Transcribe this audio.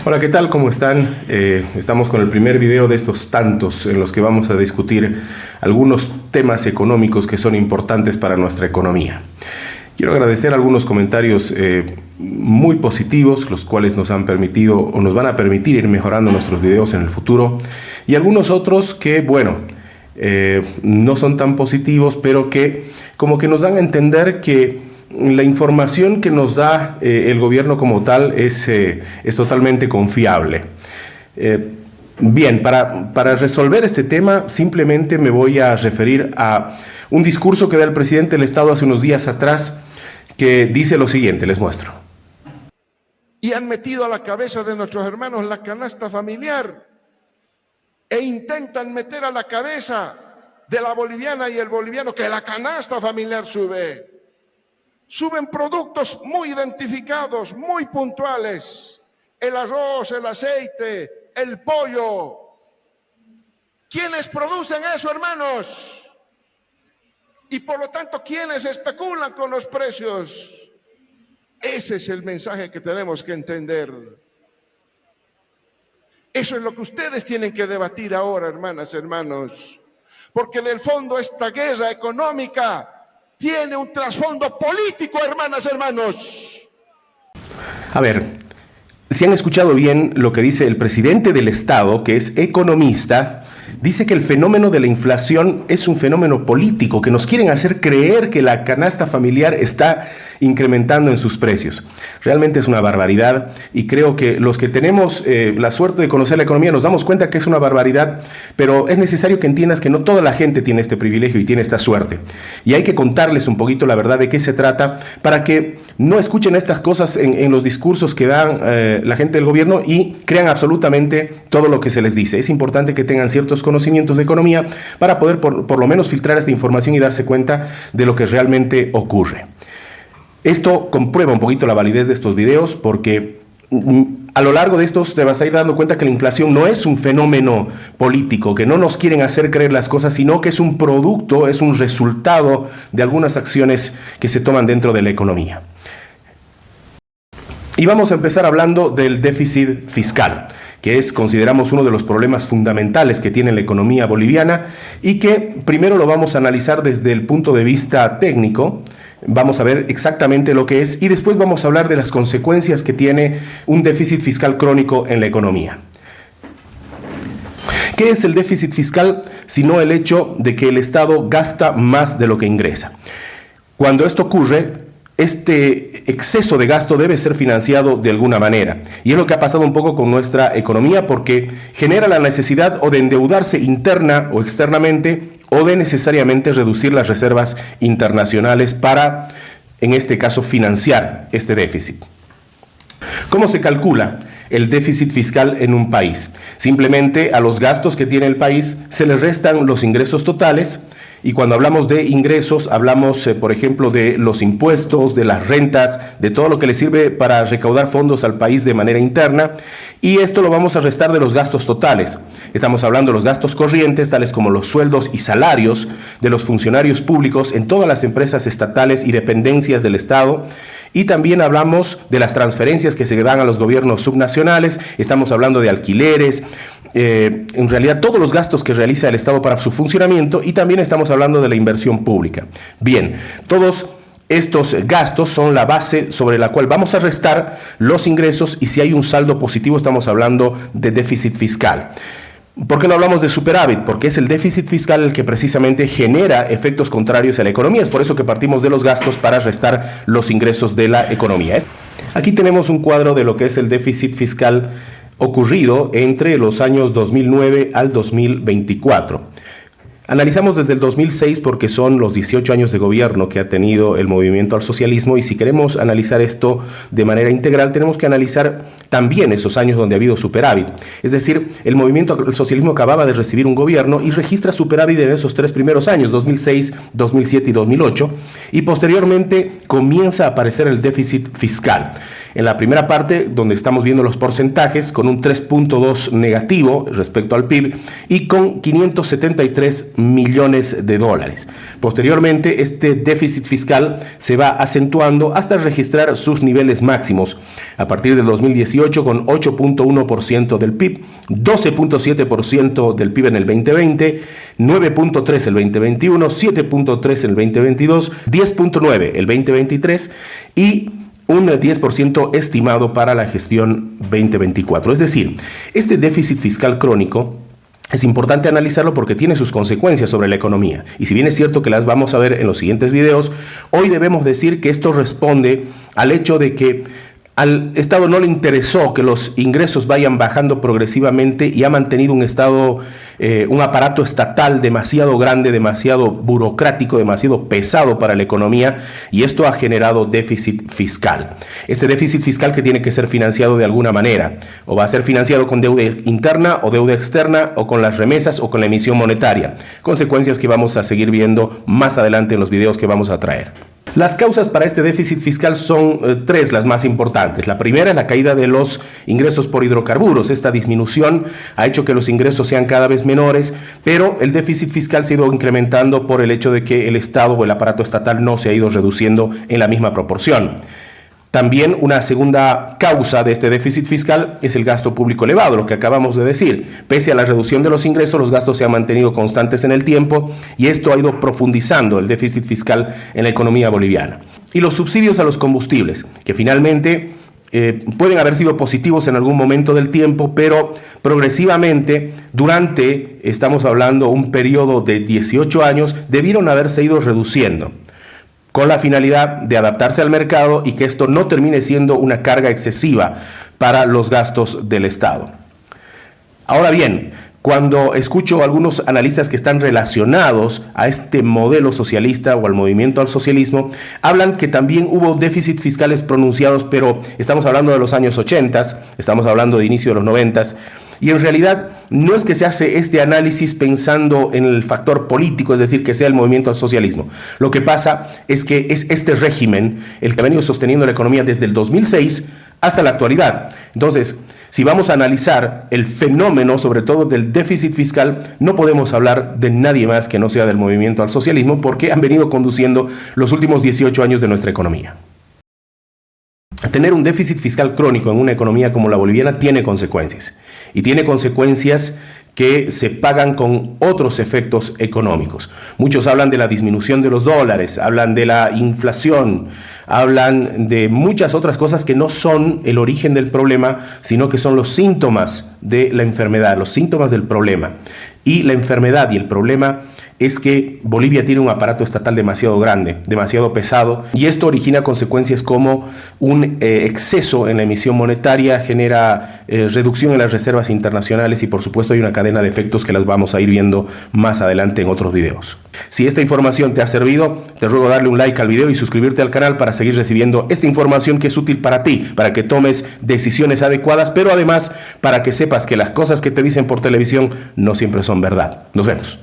Hola, ¿qué tal? ¿Cómo están? Estamos con el primer video de estos tantos en los que vamos a discutir algunos temas económicos que son importantes para nuestra economía. Quiero agradecer algunos comentarios muy positivos, los cuales nos han permitido o nos van a permitir ir mejorando nuestros videos en el futuro, y algunos otros que, bueno, no son tan positivos, pero que como que nos dan a entender que la información que nos da el gobierno como tal es totalmente confiable. Bien, para resolver este tema simplemente me voy a referir a un discurso que da el presidente del Estado hace unos días atrás, que dice lo siguiente, les muestro. Y han metido a la cabeza de nuestros hermanos la canasta familiar e intentan meter a la cabeza de la boliviana y el boliviano que la canasta familiar sube. Suben productos muy identificados, muy puntuales. El arroz, el aceite, el pollo. ¿Quiénes producen eso, hermanos? Y por lo tanto, ¿quiénes especulan con los precios? Ese es el mensaje que tenemos que entender. Eso es lo que ustedes tienen que debatir ahora, hermanas, hermanos. Porque en el fondo esta guerra económica tiene un trasfondo político, hermanas, hermanos. A ver, si han escuchado bien lo que dice el presidente del Estado, que es economista, dice que el fenómeno de la inflación es un fenómeno político, que nos quieren hacer creer que la canasta familiar está incrementando en sus precios. Realmente es una barbaridad, y creo que los que tenemos la suerte de conocer la economía nos damos cuenta que es una barbaridad, pero es necesario que entiendas que no toda la gente tiene este privilegio y tiene esta suerte. Y hay que contarles un poquito la verdad de qué se trata para que no escuchen estas cosas en los discursos que dan la gente del gobierno y crean absolutamente todo lo que se les dice. Es importante que tengan ciertos conocimientos de economía para poder por lo menos filtrar esta información y darse cuenta de lo que realmente ocurre. Esto comprueba un poquito la validez de estos videos porque a lo largo de estos te vas a ir dando cuenta que la inflación no es un fenómeno político, que no nos quieren hacer creer las cosas, sino que es un producto, es un resultado de algunas acciones que se toman dentro de la economía. Y vamos a empezar hablando del déficit fiscal, que es, consideramos, uno de los problemas fundamentales que tiene la economía boliviana y que primero lo vamos a analizar desde el punto de vista técnico. Vamos a ver exactamente lo que es y después vamos a hablar de las consecuencias que tiene un déficit fiscal crónico en la economía. ¿Qué es el déficit fiscal? Sino el hecho de que el Estado gasta más de lo que ingresa. Cuando esto ocurre, este exceso de gasto debe ser financiado de alguna manera. Y es lo que ha pasado un poco con nuestra economía porque genera la necesidad o de endeudarse interna o externamente o de necesariamente reducir las reservas internacionales para, en este caso, financiar este déficit. ¿Cómo se calcula el déficit fiscal en un país? Simplemente a los gastos que tiene el país se les restan los ingresos totales. Y cuando hablamos de ingresos, hablamos, por ejemplo, de los impuestos, de las rentas, de todo lo que le sirve para recaudar fondos al país de manera interna. Y esto lo vamos a restar de los gastos totales. Estamos hablando de los gastos corrientes, tales como los sueldos y salarios de los funcionarios públicos en todas las empresas estatales y dependencias del Estado. Y también hablamos de las transferencias que se dan a los gobiernos subnacionales. Estamos hablando de alquileres, en realidad todos los gastos que realiza el Estado para su funcionamiento, y también estamos hablando de la inversión pública. Bien, todos estos gastos son la base sobre la cual vamos a restar los ingresos, y si hay un saldo positivo estamos hablando de déficit fiscal. ¿Por qué no hablamos de superávit? Porque es el déficit fiscal el que precisamente genera efectos contrarios a la economía. Es por eso que partimos de los gastos para restar los ingresos de la economía. Aquí tenemos un cuadro de lo que es el déficit fiscal ocurrido entre los años 2009 al 2024. Analizamos desde el 2006 porque son los 18 años de gobierno que ha tenido el movimiento al socialismo, y si queremos analizar esto de manera integral tenemos que analizar también esos años donde ha habido superávit. Es decir, el movimiento al socialismo acababa de recibir un gobierno y registra superávit en esos tres primeros años, 2006, 2007 y 2008, y posteriormente comienza a aparecer el déficit fiscal. En la primera parte, donde estamos viendo los porcentajes, con un 3.2 negativo respecto al PIB y con 573 millones de dólares. Posteriormente, este déficit fiscal se va acentuando hasta registrar sus niveles máximos a partir del 2018 con 8.1% del PIB, 12.7% del PIB en el 2020, 9.3 el 2021, 7.3 el 2022, 10.9 el 2023 y un 10% estimado para la gestión 2024. Es decir, este déficit fiscal crónico es importante analizarlo porque tiene sus consecuencias sobre la economía. Y si bien es cierto que las vamos a ver en los siguientes videos, hoy debemos decir que esto responde al hecho de que al Estado no le interesó que los ingresos vayan bajando progresivamente y ha mantenido un Estado, un aparato estatal demasiado grande, demasiado burocrático, demasiado pesado para la economía, y esto ha generado déficit fiscal. Este déficit fiscal que tiene que ser financiado de alguna manera, o va a ser financiado con deuda interna o deuda externa, o con las remesas o con la emisión monetaria. Consecuencias que vamos a seguir viendo más adelante en los videos que vamos a traer. Las causas para este déficit fiscal son tres las más importantes. La primera es la caída de los ingresos por hidrocarburos. Esta disminución ha hecho que los ingresos sean cada vez menores, pero el déficit fiscal se ha ido incrementando por el hecho de que el Estado o el aparato estatal no se ha ido reduciendo en la misma proporción. También una segunda causa de este déficit fiscal es el gasto público elevado, lo que acabamos de decir. Pese a la reducción de los ingresos, los gastos se han mantenido constantes en el tiempo y esto ha ido profundizando el déficit fiscal en la economía boliviana. Y los subsidios a los combustibles, que finalmente pueden haber sido positivos en algún momento del tiempo, pero progresivamente, estamos hablando un periodo de 18 años, debieron haberse ido reduciendo, con la finalidad de adaptarse al mercado y que esto no termine siendo una carga excesiva para los gastos del Estado. Ahora bien, cuando escucho a algunos analistas que están relacionados a este modelo socialista o al movimiento al socialismo, hablan que también hubo déficits fiscales pronunciados, pero estamos hablando de los años 80, estamos hablando de inicio de los 90, y en realidad no es que se hace este análisis pensando en el factor político, es decir, que sea el movimiento al socialismo. Lo que pasa es que es este régimen el que ha venido sosteniendo la economía desde el 2006 hasta la actualidad. Entonces, si vamos a analizar el fenómeno, sobre todo del déficit fiscal, no podemos hablar de nadie más que no sea del movimiento al socialismo, porque han venido conduciendo los últimos 18 años de nuestra economía. Tener un déficit fiscal crónico en una economía como la boliviana tiene consecuencias, y tiene consecuencias que se pagan con otros efectos económicos. Muchos hablan de la disminución de los dólares, hablan de la inflación, hablan de muchas otras cosas que no son el origen del problema, sino que son los síntomas de la enfermedad, los síntomas del problema. Y la enfermedad y el problema es que Bolivia tiene un aparato estatal demasiado grande, demasiado pesado, y esto origina consecuencias como un exceso en la emisión monetaria, genera reducción en las reservas internacionales y por supuesto hay una cadena de efectos que las vamos a ir viendo más adelante en otros videos. Si esta información te ha servido, te ruego darle un like al video y suscribirte al canal para seguir recibiendo esta información que es útil para ti, para que tomes decisiones adecuadas, pero además para que sepas que las cosas que te dicen por televisión no siempre son verdad. Nos vemos.